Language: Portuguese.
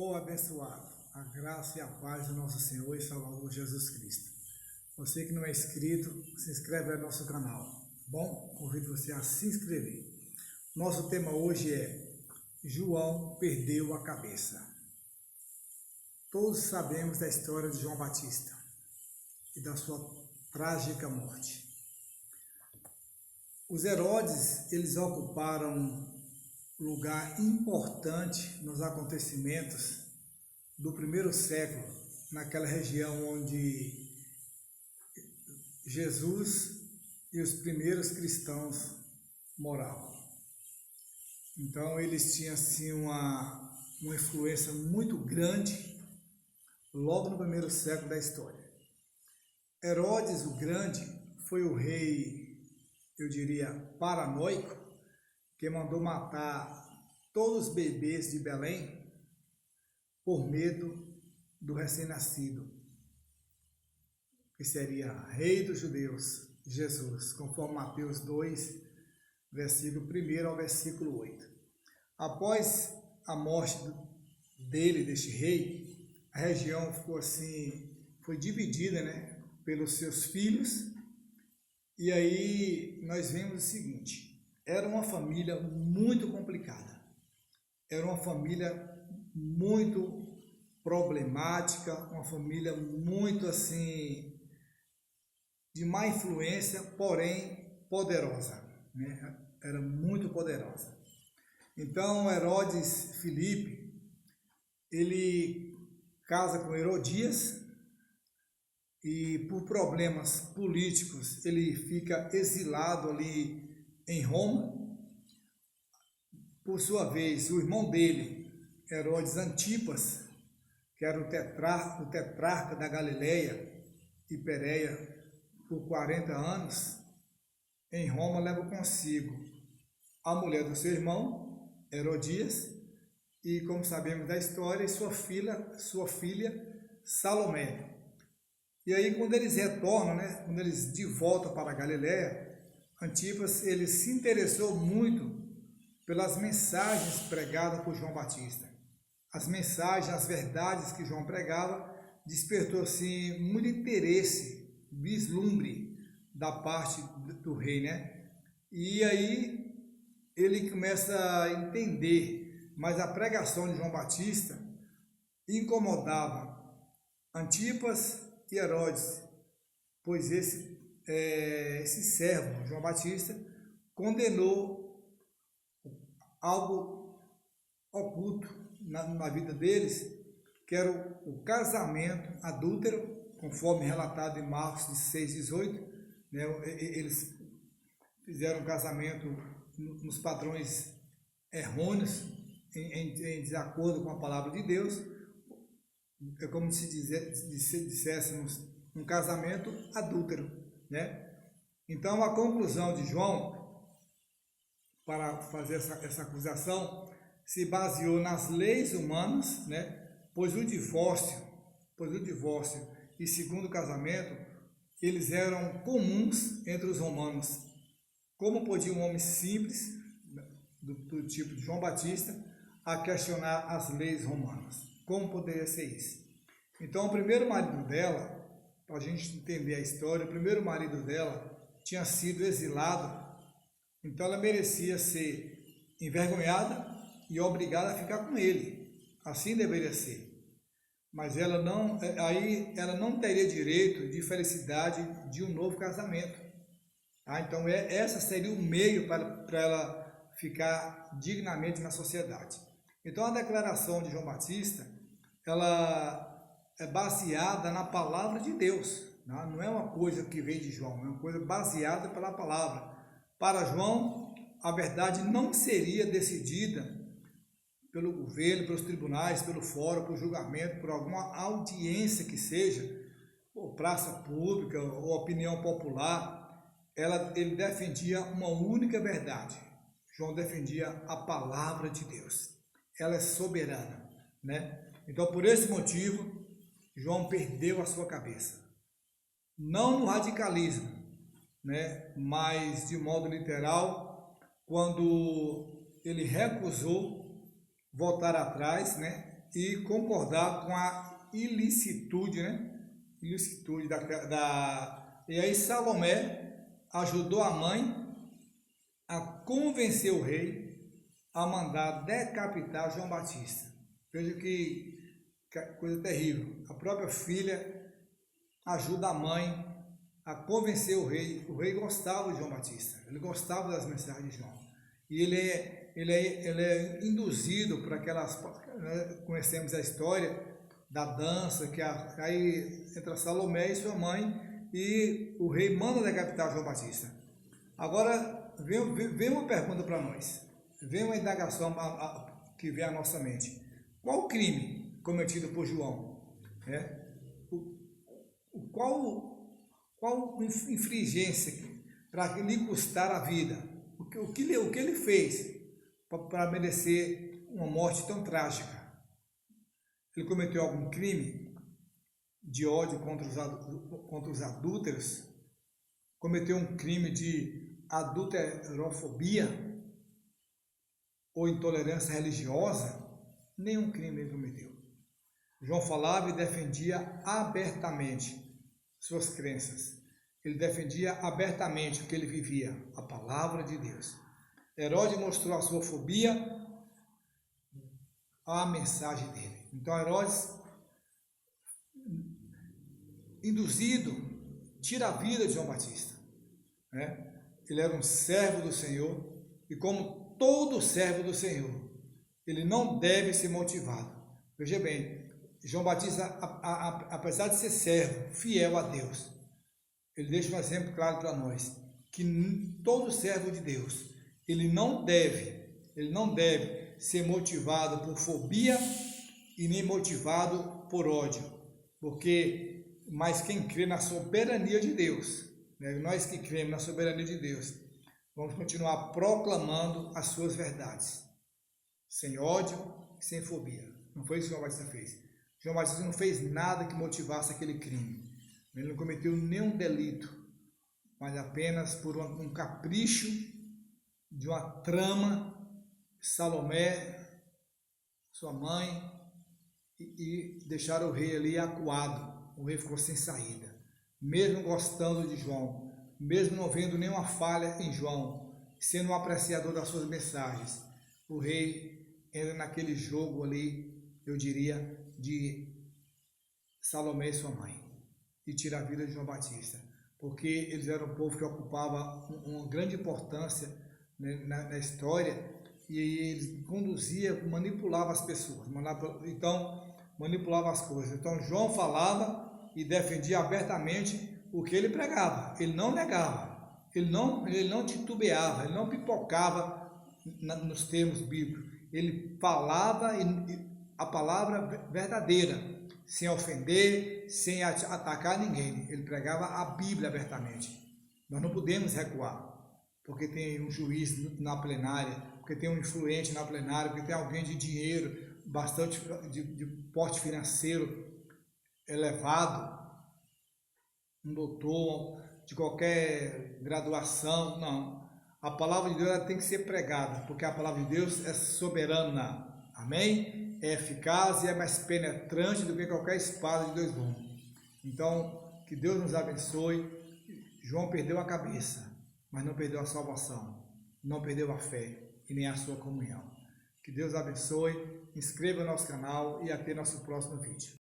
Ó abençoado, a graça e a paz do nosso Senhor e Salvador Jesus Cristo. Você que não é inscrito, se inscreve no nosso canal. Bom, convido você a se inscrever. Nosso tema hoje é João perdeu a cabeça. Todos sabemos da história de João Batista e da sua trágica morte. Os Herodes, eles ocuparam lugar importante nos acontecimentos do primeiro século, naquela região onde Jesus e os primeiros cristãos moravam. Então eles tinham assim uma influência muito grande logo no primeiro século da história. Herodes o Grande foi o rei, eu diria, paranoico, que mandou matar todos os bebês de Belém por medo do recém-nascido, que seria rei dos judeus, Jesus, conforme Mateus 2, versículo 1 ao versículo 8. Após a morte deste rei, a região ficou assim, foi dividida, pelos seus filhos, e aí nós vemos o seguinte: era uma família muito complicada, era uma família muito problemática, uma família muito assim, de má influência, porém poderosa, era muito poderosa. Então Herodes Filipe, ele casa com Herodias e por problemas políticos ele fica exilado ali em Roma. Por sua vez, o irmão dele, Herodes Antipas, que era o tetrarca da Galileia e Pérea por 40 anos, em Roma leva consigo a mulher do seu irmão, Herodias, e como sabemos da história, sua filha Salomé. E aí quando eles retornam, quando eles de volta para a Galileia, Antipas ele se interessou muito pelas mensagens pregadas por João Batista. As mensagens, as verdades que João pregava, despertou assim muito interesse, vislumbre da parte do rei, E aí ele começa a entender, mas a pregação de João Batista incomodava Antipas e Herodes, pois esse servo, João Batista, condenou algo oculto na vida deles, que era o casamento adúltero, conforme relatado em Marcos 6,18, eles fizeram um casamento nos padrões errôneos, em desacordo com a palavra de Deus. É como se disséssemos um casamento adúltero, Então a conclusão de João para fazer essa acusação se baseou nas leis humanas, pois o divórcio e segundo casamento, eles eram comuns entre os romanos. Como podia um homem simples, do tipo de João Batista, a questionar as leis romanas? Como poderia ser isso? Então, o primeiro marido dela, para a gente entender a história, o primeiro marido dela tinha sido exilado, então ela merecia ser envergonhada e obrigada a ficar com ele. Assim deveria ser. Mas ela não teria direito de felicidade de um novo casamento. Então essa seria o meio para ela ficar dignamente na sociedade. Então a declaração de João Batista, ela é baseada na palavra de Deus. Não é uma coisa que vem de João, é uma coisa baseada pela palavra. Para João, a verdade não seria decidida pelo governo, pelos tribunais, pelo fórum, por julgamento, por alguma audiência que seja, ou praça pública, ou opinião popular. Ele defendia uma única verdade. João defendia a palavra de Deus. Ela é soberana, Então, por esse motivo, João perdeu a sua cabeça. Não no radicalismo, mas de modo literal, quando ele recusou voltar atrás, e concordar com a ilicitude, né? Ilicitude E aí Salomé ajudou a mãe a convencer o rei a mandar decapitar João Batista. Veja que coisa terrível. A própria filha ajuda a mãe a convencer o rei. O rei gostava de João Batista, ele gostava das mensagens de João. E ele é induzido por aquelas... Conhecemos a história da dança, que aí entra Salomé e sua mãe, e o rei manda decapitar João Batista. Agora, vem uma pergunta para nós, vem uma indagação que vem à nossa mente. Qual o crime cometido por João? Qual infringência para lhe custar a vida? O que ele fez para merecer uma morte tão trágica? Ele cometeu algum crime de ódio contra os adúlteros? Cometeu um crime de adulterofobia ou intolerância religiosa? Nenhum crime ele cometeu. João falava e defendia abertamente suas crenças. Ele defendia abertamente o que ele vivia, a palavra de Deus. Herodes mostrou a sua fobia à mensagem dele. Então Herodes, induzido, tira a vida de João Batista. Ele era um servo do Senhor, e como todo servo do Senhor, ele não deve ser motivado. Veja bem, João Batista, apesar de ser servo, fiel a Deus, ele deixa um exemplo claro para nós, que todo servo de Deus, ele não deve ser motivado por fobia e nem motivado por ódio, mas quem crê na soberania de Deus, nós que cremos na soberania de Deus, vamos continuar proclamando as suas verdades, sem ódio e sem fobia. Não foi isso que João Batista fez. João Batista não fez nada que motivasse aquele crime. Ele não cometeu nenhum delito, mas apenas por um capricho de uma trama. Salomé, sua mãe, e deixaram o rei ali acuado. O rei ficou sem saída. Mesmo gostando de João, mesmo não vendo nenhuma falha em João, sendo um apreciador das suas mensagens, o rei entra naquele jogo ali, eu diria, de Salomé e sua mãe, e tira a vida de João Batista, porque eles eram um povo que ocupava uma grande importância, né, na história, e eles conduziam, manipulavam as pessoas, manipulava as coisas. Então João falava e defendia abertamente o que ele pregava, ele não negava, ele não titubeava, ele não pipocava nos termos bíblicos, ele falava a palavra verdadeira, sem ofender, sem atacar ninguém. Ele pregava a Bíblia abertamente. Nós não podemos recuar, porque tem um juiz na plenária, porque tem um influente na plenária, porque tem alguém de dinheiro, bastante de porte financeiro elevado, um doutor de qualquer graduação. Não. A palavra de Deus ela tem que ser pregada, porque a palavra de Deus é soberana. Amém? É eficaz e é mais penetrante do que qualquer espada de dois gumes. Então, que Deus nos abençoe. João perdeu a cabeça, mas não perdeu a salvação, não perdeu a fé e nem a sua comunhão. Que Deus abençoe. Inscreva no nosso canal e até nosso próximo vídeo.